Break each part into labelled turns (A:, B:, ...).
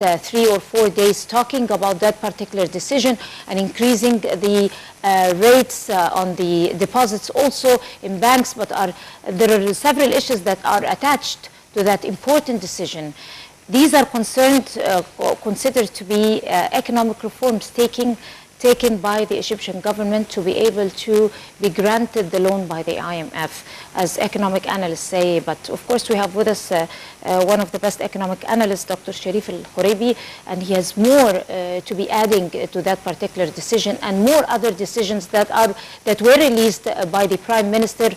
A: 3 or 4 days talking about that particular decision and increasing the rates on the deposits also in banks, but there are several issues that are attached to that important decision. These are considered to be economic reforms taken by the Egyptian government to be able to be granted the loan by the IMF, as economic analysts say. But of course we have with us one of the best economic analysts, Dr. Sharif Al-Khoraibi, and he has more to be adding to that particular decision and more other decisions that were released by the Prime Minister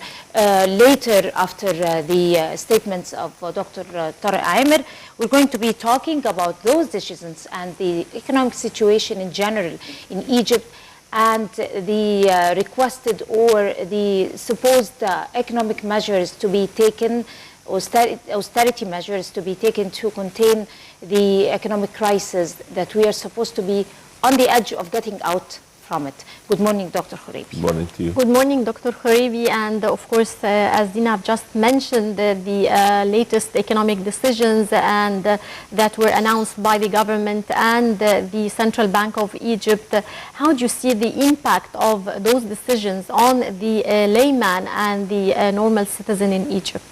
A: later after the statements of Dr. Tarek Amir. We're going to be talking about those decisions and the economic situation in general in Egypt and the requested or the supposed economic measures to be taken, austerity measures to be taken to contain the economic crisis that we are supposed to be on the edge of getting out from it. Good morning, Dr. Khoraibi.
B: Good morning to you.
C: Good morning, Dr. Khoraibi. And of course, as Dina just mentioned, the latest economic decisions and that were announced by the government and the Central Bank of Egypt, how do you see the impact of those decisions on the layman and the normal citizen in Egypt?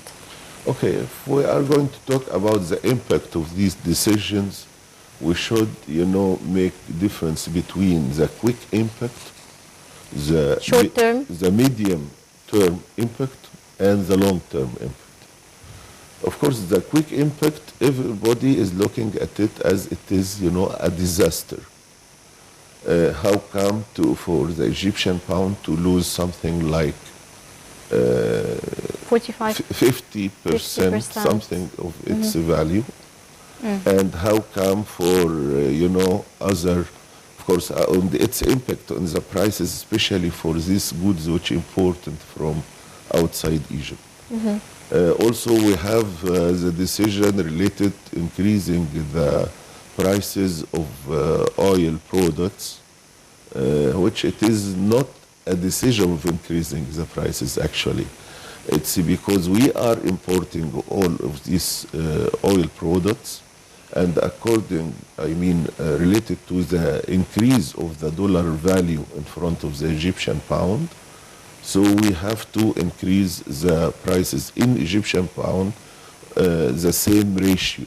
B: Okay, if we are going to talk about the impact of these decisions, we should, make difference between the quick impact, the
C: short-term,
B: the medium-term impact, and the long-term impact. Of course, the quick impact, everybody is looking at it as it is, a disaster. How come for the Egyptian pound to lose something like 50%, something of its value? And how come for, other, of course, its impact on the prices, especially for these goods which are important from outside Egypt. Also, we have the decision related increasing the prices of oil products, which it is not a decision of increasing the prices, actually. It's because we are importing all of these oil products, and related to the increase of the dollar value in front of the Egyptian pound, so we have to increase the prices in Egyptian pound the same ratio.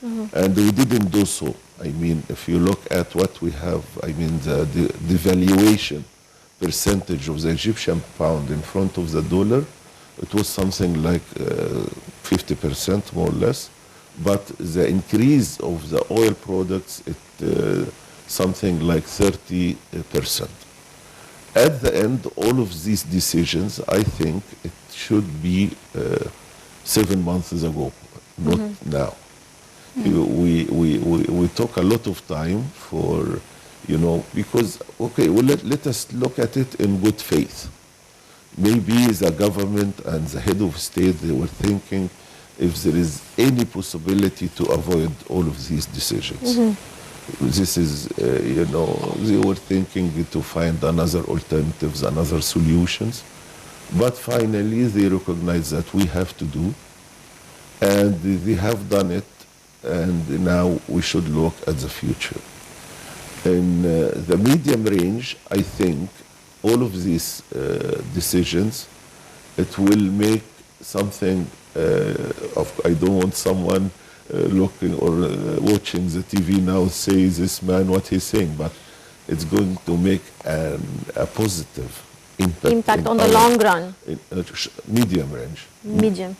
B: And we didn't do so. If you look at what we have, the devaluation percentage of the Egyptian pound in front of the dollar, it was something like 50% more or less. But the increase of the oil products, something like 30%. At the end, all of these decisions, I think it should be 7 months ago, not now. We took a lot of time for, because, okay, well, let us look at it in good faith. Maybe the government and the head of state, they were thinking if there is any possibility to avoid all of these decisions. This is, they were thinking to find another alternatives, another solutions. But finally, they recognize that we have to do, and they have done it, and now we should look at the future. In the medium range, I think all of these decisions, it will make something I don't want someone looking or watching the TV now say this man what he's saying, but it's going to make a positive
C: impact on the long run.
B: Medium range.
C: Medium.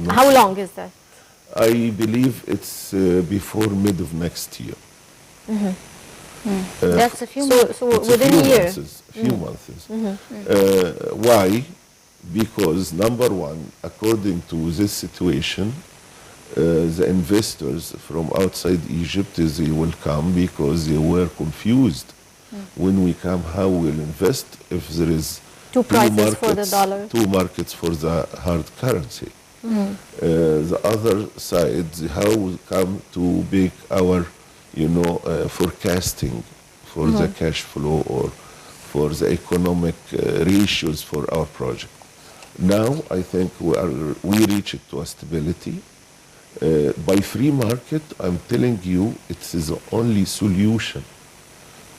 B: How
C: long is that?
B: I believe it's before mid of next year.
A: That's a few months.
C: So within a year.
B: Few months. Why? Because number one, according to this situation, the investors from outside Egypt, they will come because they were confused when we come how we'll invest if there is
C: two prices for the dollar,
B: two markets for the hard currency. The other side, how we come to make our, forecasting for the cash flow or for the economic ratios for our project. Now, I think we reached to a stability, By free market, I'm telling you, it is the only solution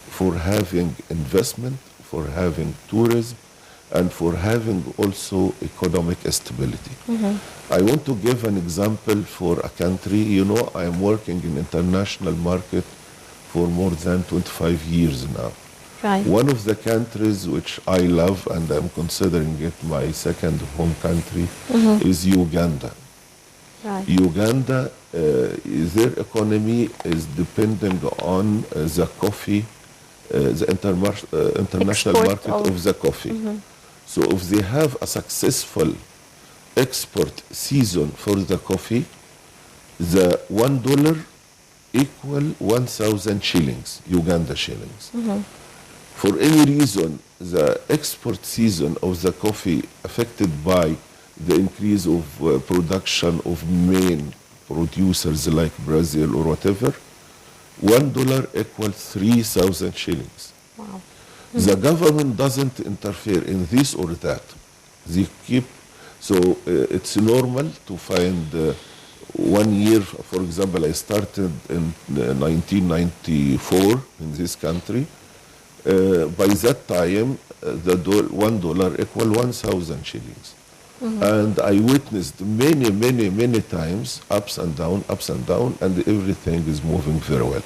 B: for having investment, for having tourism, and for having also economic stability. I want to give an example for a country. You know, I am working in international market for more than 25 years now.
C: Right.
B: One of the countries which I love, and I'm considering it my second home country, is Uganda.
C: Right.
B: Uganda, their economy is depending on the coffee, the international
C: Export
B: market of the coffee. So if they have a successful export season for the coffee, the $1 equal 1,000 shillings, Uganda shillings. For any reason, the export season of the coffee affected by the increase of production of main producers like Brazil or whatever, $1 equals 3,000 shillings.
C: Wow.
B: The government doesn't interfere in this or that. They keep, so it's normal to find 1 year, for example, I started in 1994 in this country. By that time, the $1 equal 1,000 shillings. And I witnessed many times ups and down, and everything is moving very well.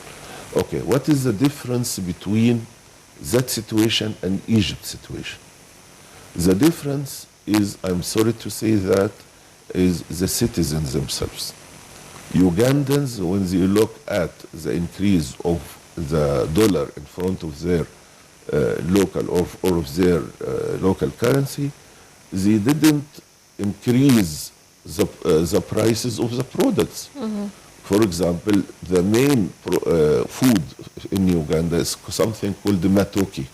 B: Okay, what is the difference between that situation and Egypt situation? The difference is, I'm sorry to say that, is the citizens themselves. Ugandans, when they look at the increase of the dollar in front of their local or of their local currency, they didn't increase the prices of the products. For example, the main food in Uganda is something called the matoke.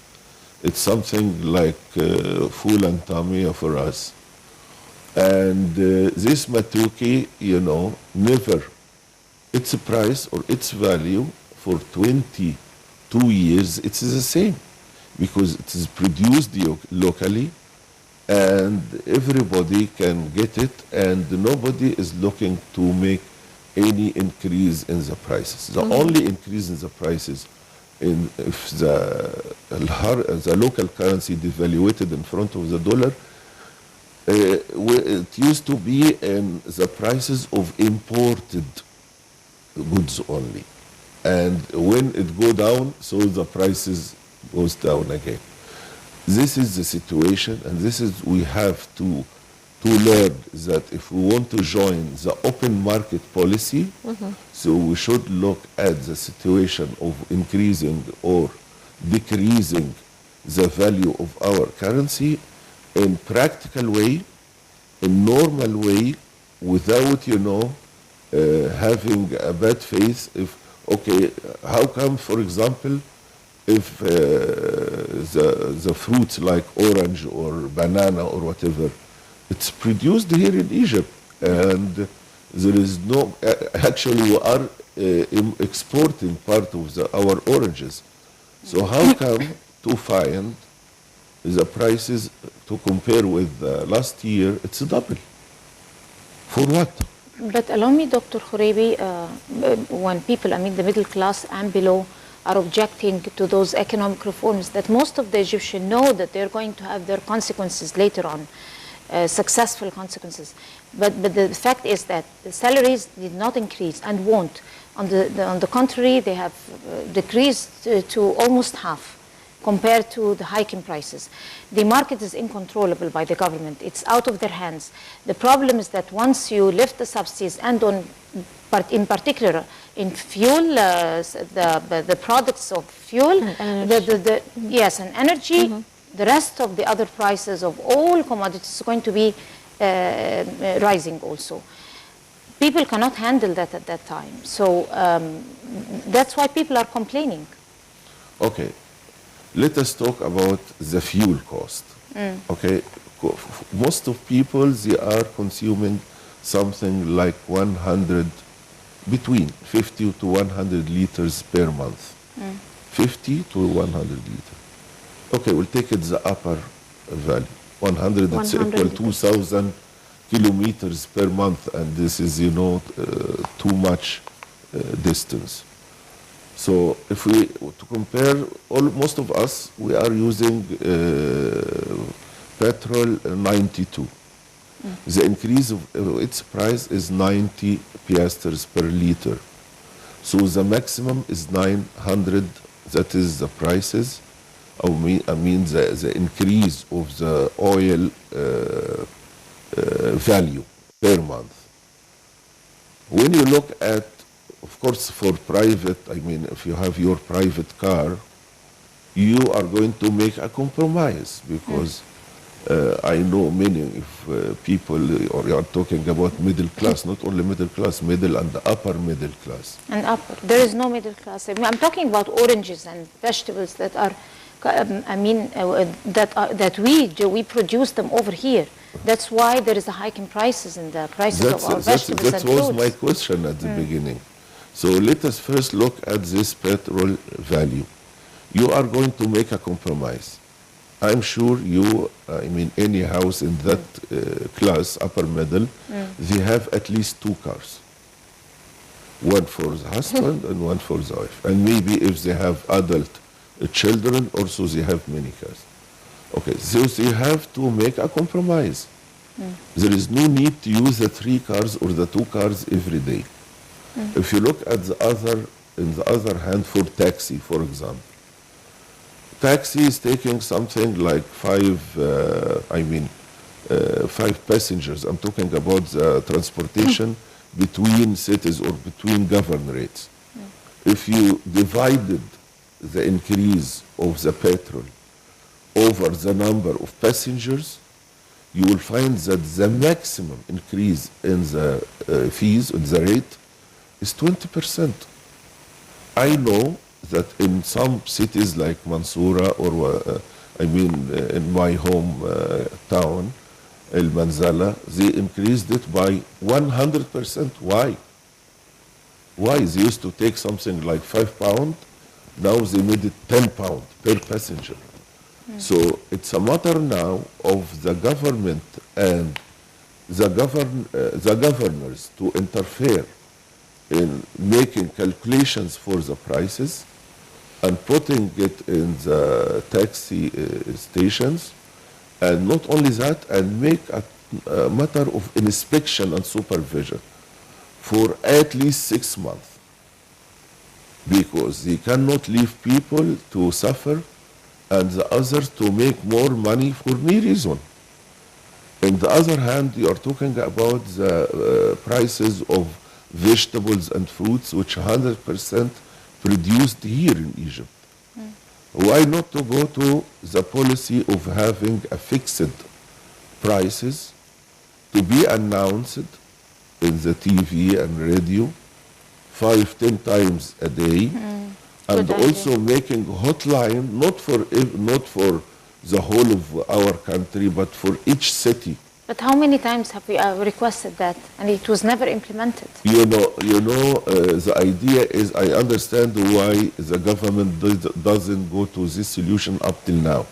B: It's something like full and tamia for us. And this matoke, you know, never, its price or its value for 22 years, it's the same, because it is produced locally and everybody can get it, and nobody is looking to make any increase in the prices. The only increase in the prices if the local currency devaluated in front of the dollar, it used to be in the prices of imported goods only. And when it go down, so the prices goes down again. This is the situation, and this is, we have to learn that if we want to join the open market policy, so we should look at the situation of increasing or decreasing the value of our currency in practical way, in normal way, without, you know, having a bad faith. If, okay, how come, for example, if the fruits like orange or banana or whatever, it's produced here in Egypt, and there is no, actually we are exporting part of our oranges. So how come to find the prices to compare with last year, it's double? For what?
A: But allow me, Dr. Khuraibi, when people, I mean the middle class and below, are objecting to those economic reforms, that most of the Egyptians know that they're going to have their consequences later on, successful consequences. But the fact is that the salaries did not increase and won't. On the contrary, they have decreased to almost half compared to the hike in prices. The market is uncontrollable by the government. It's out of their hands. The problem is that once you lift the subsidies, and in particular in fuel, the products of fuel, yes, and energy, the rest of the other prices of all commodities is going to be rising also. People cannot handle that at that time. So that's why people are complaining.
B: Okay. Let us talk about the fuel cost. Okay, most of people, they are consuming something like 100, between 50 to 100 liters per month. 50 to 100 liters. Okay, we'll take it the upper value. 100, it's equal 2,000 kilometers per month, and this is, you know, too much distance. So if we to compare, most of us, we are using petrol 92. The increase of its price is 90 piastres per liter. So the maximum is 900, that is the prices. I mean the increase of the oil value per month. When you look at, of course, for private, I mean, if you have your private car, you are going to make a compromise because I know many people, or you are talking about middle class, not only middle class, middle and upper middle class.
A: And upper. There is no middle class. I mean, I'm talking about oranges and vegetables that are, that we produce them over here. That's why there is a hike in prices in the prices of our vegetables and fruits.
B: That was my question at the beginning. So let us first look at this petrol value. You are going to make a compromise. I'm sure you, I mean, any house in that class, upper middle, they have at least 2 cars. One for the husband and one for the wife. And maybe if they have adult children, also they have many cars. Okay, so they have to make a compromise. There is no need to use the 3 cars or the 2 cars every day. If you look at the other, in the other hand, for taxi, for example, taxi is taking something like 5 passengers. I'm talking about the transportation between cities or between governorates. If you divided the increase of the petrol over the number of passengers, you will find that the maximum increase in the fees, in the rate, is 20%. I know that in some cities like Mansoura or in my home town, El Manzala, they increased it by 100%. Why? Why? They used to take something like £5, now they made it £10 per passenger. So it's a matter now of the government and the governors to interfere in making calculations for the prices and putting it in the taxi stations, and not only that, and make a matter of inspection and supervision for at least 6 months, because they cannot leave people to suffer and the others to make more money for no reason. On the other hand, you are talking about the prices of vegetables and fruits, which 100% produced here in Egypt. Why not to go to the policy of having a fixed prices to be announced in the TV and radio 5-10 times a day, and also making hotline not for the whole of our country, but for each city.
A: But how many times have we requested that, and it was never implemented?
B: You know, the idea is, I understand why the government doesn't go to this solution up till now.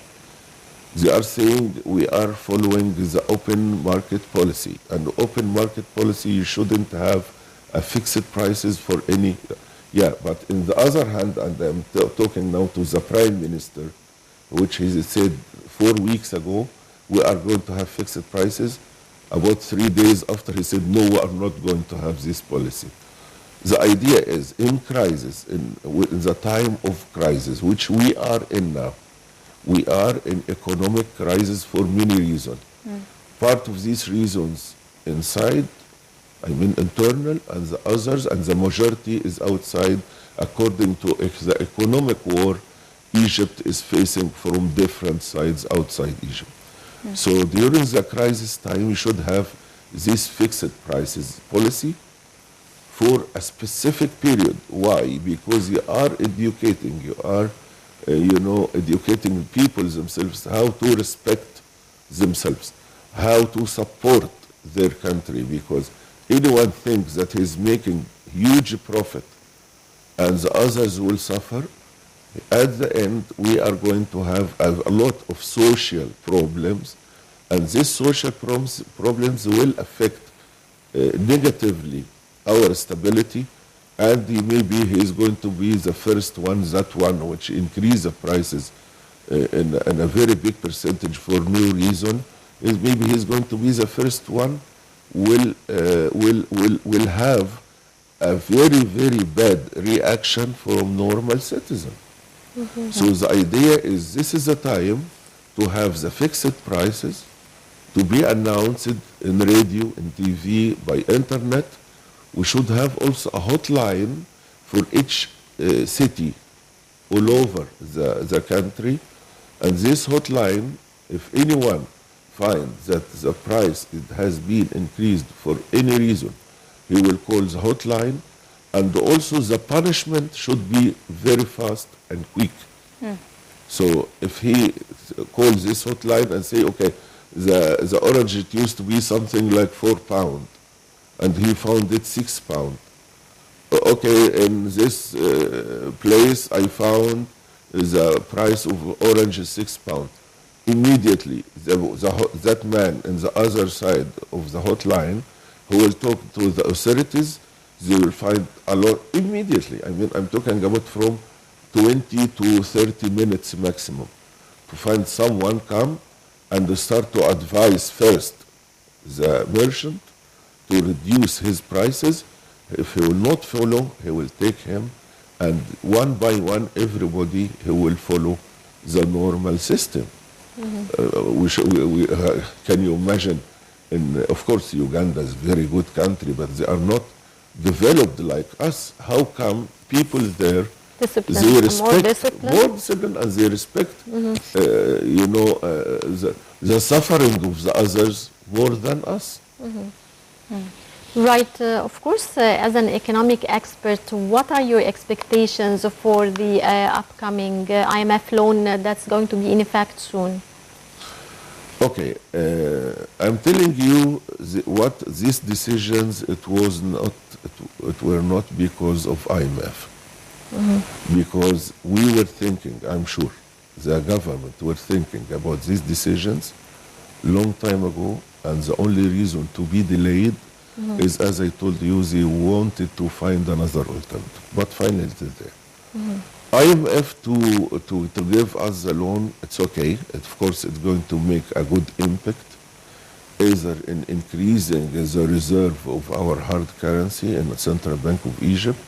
B: They are saying we are following the open market policy, and the open market policy, you shouldn't have a fixed prices for any. Yeah, but in the other hand, and I'm talking now to the Prime Minister, which he said 4 weeks ago, we are going to have fixed prices. About 3 days after, he said, no, we are not going to have this policy. The idea is, in crisis, in the time of crisis, which we are in now, we are in economic crisis for many reasons. Part of these reasons inside, internal, and the others, and the majority is outside, according to the economic war Egypt is facing from different sides outside Egypt. So during the crisis time, we should have this fixed prices policy for a specific period. Why? Because you are educating, educating people themselves how to respect themselves, how to support their country, because anyone thinks that he's making huge profit and the others will suffer, at the end we are going to have a lot of social problems And these social problems will affect negatively our stability, and maybe he is going to be the first one, that one which increase the prices in a very big percentage for no reason. Is maybe he's going to be the first one will have a very, very bad reaction from normal citizen. So the idea is this is a time to have the fixed prices to be announced in radio, in TV, by internet. We should have also a hotline for each city all over the country. And this hotline, if anyone finds that the price has been increased for any reason, he will call the hotline. And also the punishment should be very fast and quick. So if he calls this hotline and say, okay, the orange, it used to be something like £4, and he found it £6. Okay, in this place I found the price of orange is £6. Immediately, that man in the other side of the hotline who will talk to the authorities, they will find a lot immediately. I mean, I'm talking about from 20 to 30 minutes maximum to find someone come and start to advise first the merchant to reduce his prices. If he will not follow, he will take him, and one by one, everybody he will follow the normal system. Can you imagine? Of course, Uganda is a very good country, but they are not developed like us. How come people there they respect more discipline and they respect the suffering of the others more than us?
C: Right. Of course, as an economic expert, what are your expectations for the upcoming IMF loan that's going to be in effect soon?
B: Okay, I'm telling you what these decisions, it were not because of IMF. Because we were thinking, I'm sure, the government were thinking about these decisions long time ago, and the only reason to be delayed is, as I told you, they wanted to find another alternative. But finally it is there. IMF to give us the loan, it's okay. Of course, it's going to make a good impact, either in increasing the reserve of our hard currency in the Central Bank of Egypt,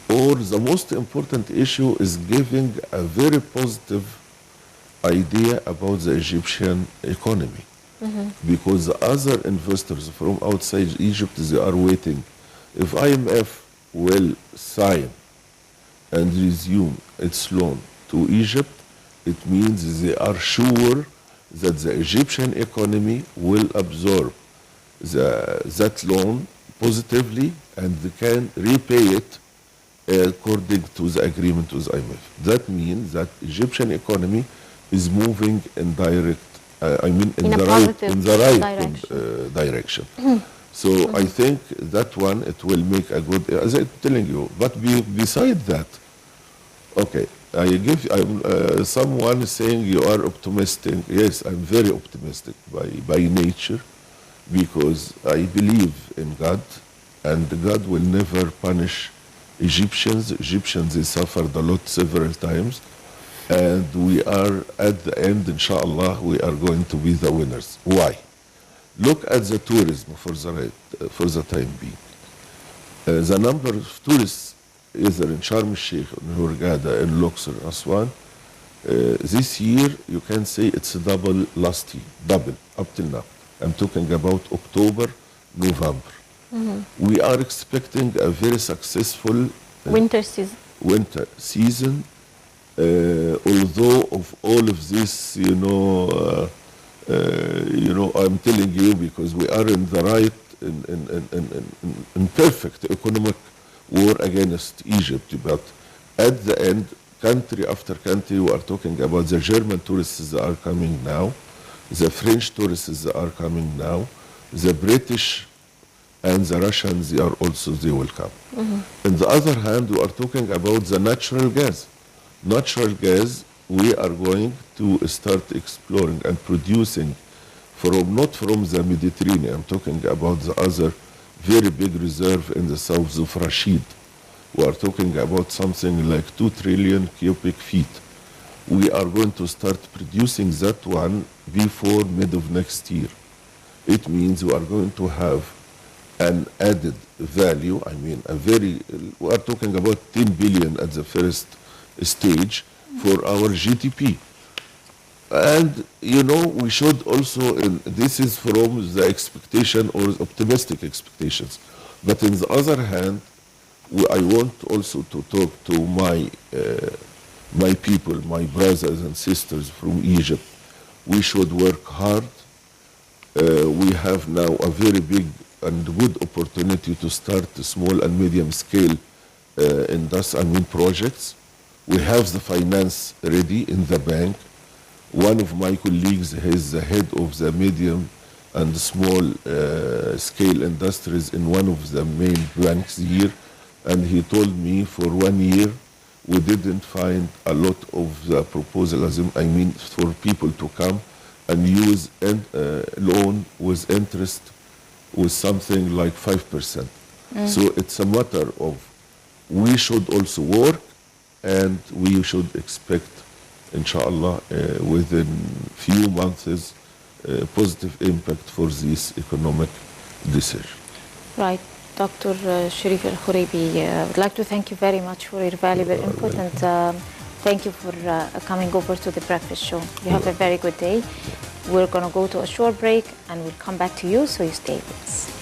B: or the most important issue is giving a very positive idea about the Egyptian economy. Because the other investors from outside Egypt, they are waiting. If IMF will sign and resume its loan to Egypt, it means they are sure that the Egyptian economy will absorb that loan positively and they can repay it according to the agreement with IMF. That means that Egyptian economy is moving in in the right direction. So I think that one, it will make a good, as I'm telling you. But beside that, okay, someone is saying you are optimistic. Yes, I'm very optimistic by nature, because I believe in God, and God will never punish Egyptians. Egyptians, they suffered a lot several times, and we are at the end, inshallah, we are going to be the winners. Why? Look at the tourism for the time being. The number of tourists, either in Sharm el-Sheikh, in Hurghada, in Luxor, Aswan, this year you can say it's double last year, double up till now. I'm talking about October, November. We are expecting a very successful winter season. Although of all of this, I'm telling you, because we are in the right, in perfect economic war against Egypt. But at the end, country after country, we are talking about the German tourists that are coming now, the French tourists that are coming now, the British and the Russians, they will come. On the other hand, we are talking about the natural gas. Natural gas, we are going to start exploring and producing not from the Mediterranean. I'm talking about the other very big reserve in the south of Rashid. We are talking about something like 2 trillion cubic feet. We are going to start producing that one before mid of next year. It means we are going to have an added value. I mean, we are talking about 10 billion at the first stage for our GDP. And, you know, we should also, this is from the expectation or optimistic expectations. But on the other hand, I want also to talk to my people, my brothers and sisters from Egypt. We should work hard. We have now a very big and good opportunity to start small and medium scale projects. We have the finance ready in the bank. One of my colleagues is the head of the medium and small scale industries in one of the main banks here, and he told me for 1 year we didn't find a lot of the proposals, I mean for people to come and use loan with interest with something like 5%. So it's a matter of we should also work, and we should expect, inshallah, within few months, positive impact for this economic decision.
A: Right. Dr. Sherif Al-Khuraibi, I would like to thank you very much for your valuable input, and thank you for coming over to the breakfast show. You have a very good day. We're going to go to a short break, and we'll come back to you, so you stay with us.